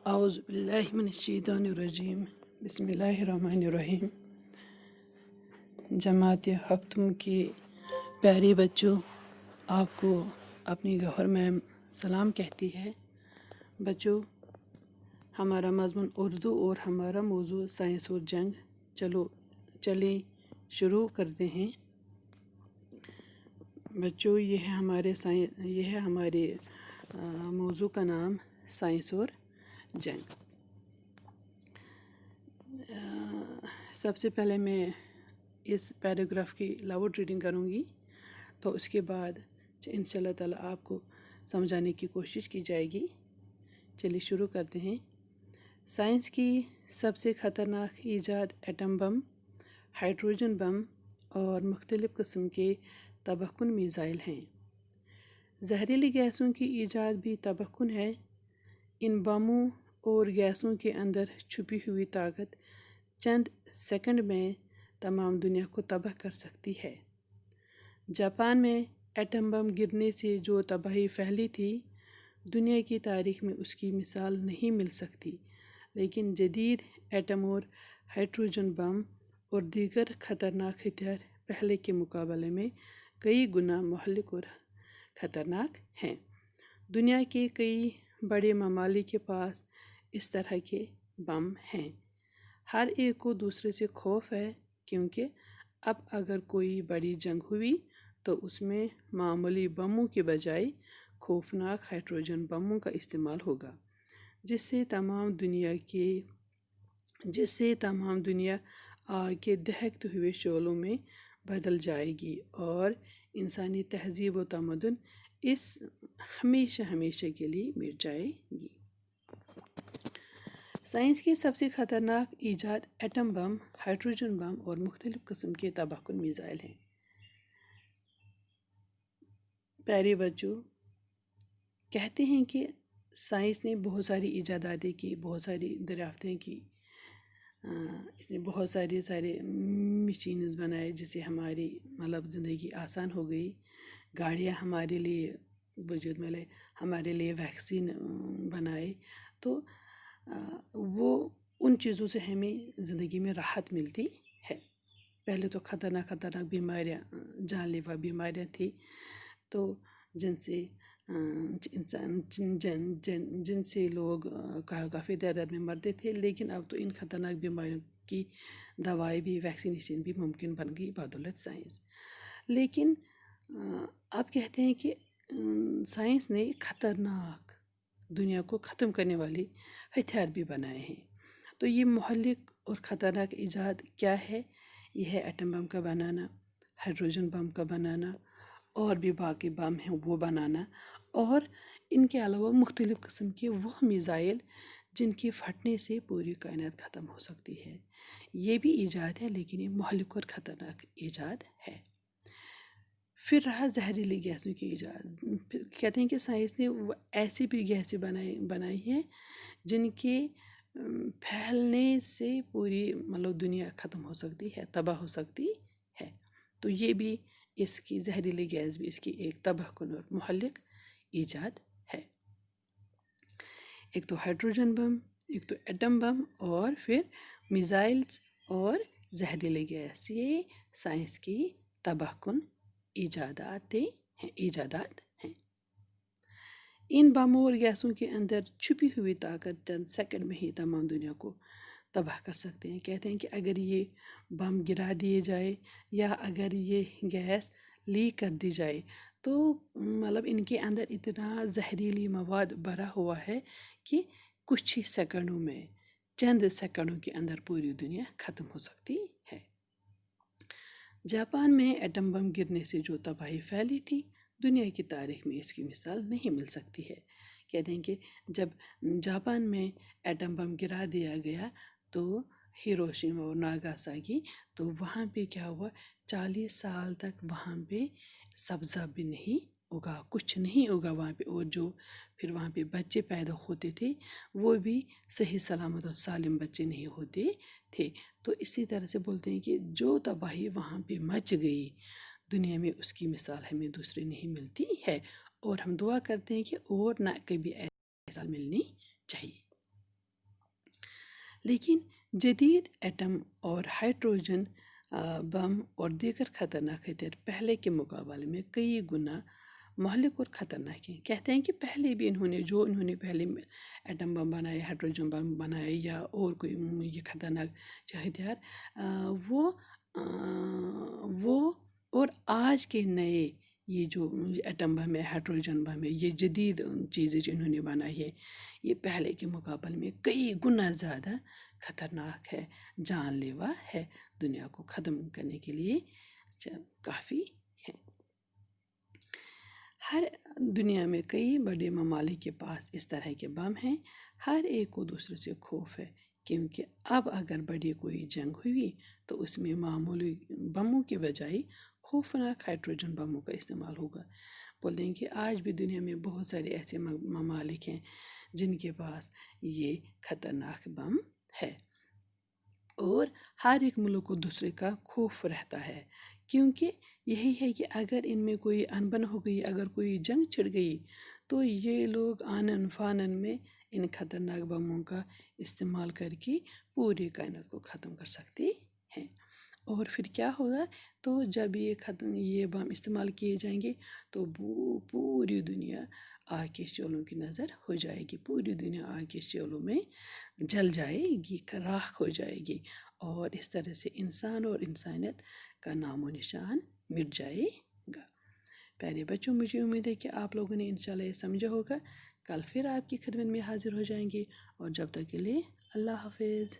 اعوذ باللہ من الشیطان الرجیم بسم اللہ الرحمن الرحیم۔ جماعت ہفتم کے پیارے بچوں، آپ کو اپنی گوہر میم سلام کہتی ہے۔ بچوں، ہمارا مضمون اردو اور ہمارا موضوع سائنس اور جنگ۔ چلیں شروع کرتے ہیں۔ بچوں، یہ ہے ہمارے موضوع کا نام سائنس اور جنگ۔ سب سے پہلے میں اس پیراگراف کی لاؤڈ ریڈنگ کروں گی، تو اس کے بعد انشاء اللہ تعالیٰ آپ کو سمجھانے کی کوشش کی جائے گی۔ چلیے شروع کرتے ہیں۔ سائنس کی سب سے خطرناک ایجاد ایٹم بم، ہائیڈروجن بم اور مختلف قسم کے تباہ کن میزائل ہیں۔ زہریلی گیسوں کی ایجاد بھی تباہ کن ہے۔ ان بموں اور گیسوں کے اندر چھپی ہوئی طاقت چند سیکنڈ میں تمام دنیا کو تباہ کر سکتی ہے۔ جاپان میں ایٹم بم گرنے سے جو تباہی پھیلی تھی، دنیا کی تاریخ میں اس کی مثال نہیں مل سکتی۔ لیکن جدید ایٹم اور ہائیڈروجن بم اور دیگر خطرناک ہتھیار پہلے کے مقابلے میں کئی گنا مہلک اور خطرناک ہیں۔ دنیا کے کئی بڑے ممالک کے پاس اس طرح کے بم ہیں۔ ہر ایک کو دوسرے سے خوف ہے، کیونکہ اب اگر کوئی بڑی جنگ ہوئی تو اس میں معمولی بموں کے بجائے خوفناک ہائیڈروجن بموں کا استعمال ہوگا، جس سے تمام دنیا آگ کے دہکتے ہوئے شعلوں میں بدل جائے گی اور انسانی تہذیب و تمدن اس ہمیشہ کے لیے مٹ جائے گی۔ سائنس کی سب سے خطرناک ایجاد ایٹم بم، ہائیڈروجن بم اور مختلف قسم کے تباہ کن میزائل ہیں۔ پیارے بچوں، کہتے ہیں کہ سائنس نے بہت ساری ایجاداتیں کی، بہت ساری دریافتیں کی۔ اس نے بہت سارے مشینز بنائے، جس سے ہماری زندگی آسان ہو گئی۔ گاڑیاں ہمارے لیے وجود میں لائے، ہمارے لیے ویکسین بنائے۔ تو وہ ان چیزوں سے ہمیں زندگی میں راحت ملتی ہے۔ پہلے تو خطرناک بیماریاں، جان لیوا بیماریاں تھیں، تو جن سے لوگ کافی تعداد میں مرتے تھے۔ لیکن اب تو ان خطرناک بیماریوں کی دوائی بھی، ویکسینیشن بھی ممکن بن گئی بدولت سائنس۔ لیکن آپ کہتے ہیں کہ سائنس نے خطرناک، دنیا کو ختم کرنے والی ہتھیار بھی بنائے ہیں۔ تو یہ مہلک اور خطرناک ایجاد کیا ہے؟ یہ ہے ایٹم بم کا بنانا، ہائیڈروجن بم کا بنانا، اور بھی باقی بم ہیں وہ بنانا، اور ان کے علاوہ مختلف قسم کے وہ میزائل جن کے پھٹنے سے پوری کائنات ختم ہو سکتی ہے۔ یہ بھی ایجاد ہے، لیکن یہ مہلک اور خطرناک ایجاد ہے۔ پھر رہا زہریلی گیسوں کی ایجاد۔ کہتے ہیں کہ سائنس نے وہ ایسی بھی گیسیں بنائی ہیں جن کے پھیلنے سے پوری دنیا ختم ہو سکتی ہے، تباہ ہو سکتی ہے۔ تو یہ بھی اس کی زہریلی گیس بھی اس کی ایک تباہ کن اور مہلک ایجاد ہے۔ ایک تو ہائیڈروجن بم، ایک تو ایٹم بم، اور پھر میزائلز اور زہریلی گیس، یہ سائنس کی تباہ کن ایجادات ہیں۔ ان بموں اور گیسوں کے اندر چھپی ہوئی طاقت چند سیکنڈ میں ہی تمام دنیا کو تباہ کر سکتے ہیں۔ کہتے ہیں کہ اگر یہ بم گرا دیے جائے یا اگر یہ گیس لیک کر دی جائے تو ان کے اندر اتنا زہریلی مواد بھرا ہوا ہے کہ کچھ ہی سیکنڈوں میں، چند سیکنڈوں کے اندر پوری دنیا ختم ہو سکتی ہے۔ جاپان میں ایٹم بم گرنے سے جو تباہی پھیلی تھی، دنیا کی تاریخ میں اس کی مثال نہیں مل سکتی ہے۔ کہتے ہیں کہ جب جاپان میں ایٹم بم گرا دیا گیا تو ہیروشیما اور ناگاساکی، تو وہاں پہ کیا ہوا، 40 سال تک وہاں پہ سبزہ بھی نہیں اگا، کچھ نہیں اگا وہاں پہ، اور جو پھر وہاں پہ بچے پیدا ہوتے تھے وہ بھی صحیح سلامت اور سالم بچے نہیں ہوتے تھے۔ تو اسی طرح سے بولتے ہیں کہ جو تباہی وہاں پہ مچ گئی دنیا میں، اس کی مثال ہمیں دوسری نہیں ملتی ہے، اور ہم دعا کرتے ہیں کہ اور نہ کبھی ایسی مثال ملنی چاہیے۔ لیکن جدید ایٹم اور ہائیڈروجن بم اور دیگر خطرناک ہتھیار پہلے کے مقابلے میں کئی گنا مہلک اور خطرناک ہیں۔ کہتے ہیں کہ پہلے بھی انہوں نے پہلے ایٹم بم بنائے، ہائیڈروجن بم بنائے یا اور کوئی یہ خطرناک ہتھیار، وہ وہ اور آج کے نئے یہ جو ایٹم بم ہے، ہائیڈروجن بم ہے، یہ جدید چیزیں جو انہوں نے بنائی ہے، یہ پہلے کے مقابلے میں کئی گنا زیادہ خطرناک ہے، جان لیوا ہے، دنیا کو ختم کرنے کے لیے کافی ہے۔ ہر دنیا میں کئی بڑے ممالک کے پاس اس طرح کے بم ہیں، ہر ایک کو دوسرے سے خوف ہے، کیونکہ اب اگر بڑی کوئی جنگ ہوئی تو اس میں معمولی بموں کے بجائے خوفناک ہائیڈروجن بموں کا استعمال ہوگا۔ بولتے ہیں کہ آج بھی دنیا میں بہت سارے ایسے ممالک ہیں جن کے پاس یہ خطرناک بم ہے، اور ہر ایک ملک کو دوسرے کا خوف رہتا ہے، کیونکہ یہی ہے کہ اگر ان میں کوئی انبن ہو گئی، اگر کوئی جنگ چھڑ گئی تو یہ لوگ آنن فانن میں ان خطرناک بموں کا استعمال کر کے پوری کائنات کو ختم کر سکتے ہیں۔ اور پھر کیا ہوگا؟ تو جب یہ بم استعمال کیے جائیں گے تو پوری دنیا آگ کے شعلوں کی نظر ہو جائے گی، پوری دنیا آگ کے شعلوں میں جل جائے گی، راکھ ہو جائے گی، اور اس طرح سے انسان اور انسانیت کا نام و نشان مٹ جائے گا۔ پیارے بچوں، مجھے امید ہے کہ آپ لوگوں نے انشاءاللہ یہ سمجھا ہوگا۔ کل پھر آپ کی خدمت میں حاضر ہو جائیں گے، اور جب تک کے لیے اللہ حافظ۔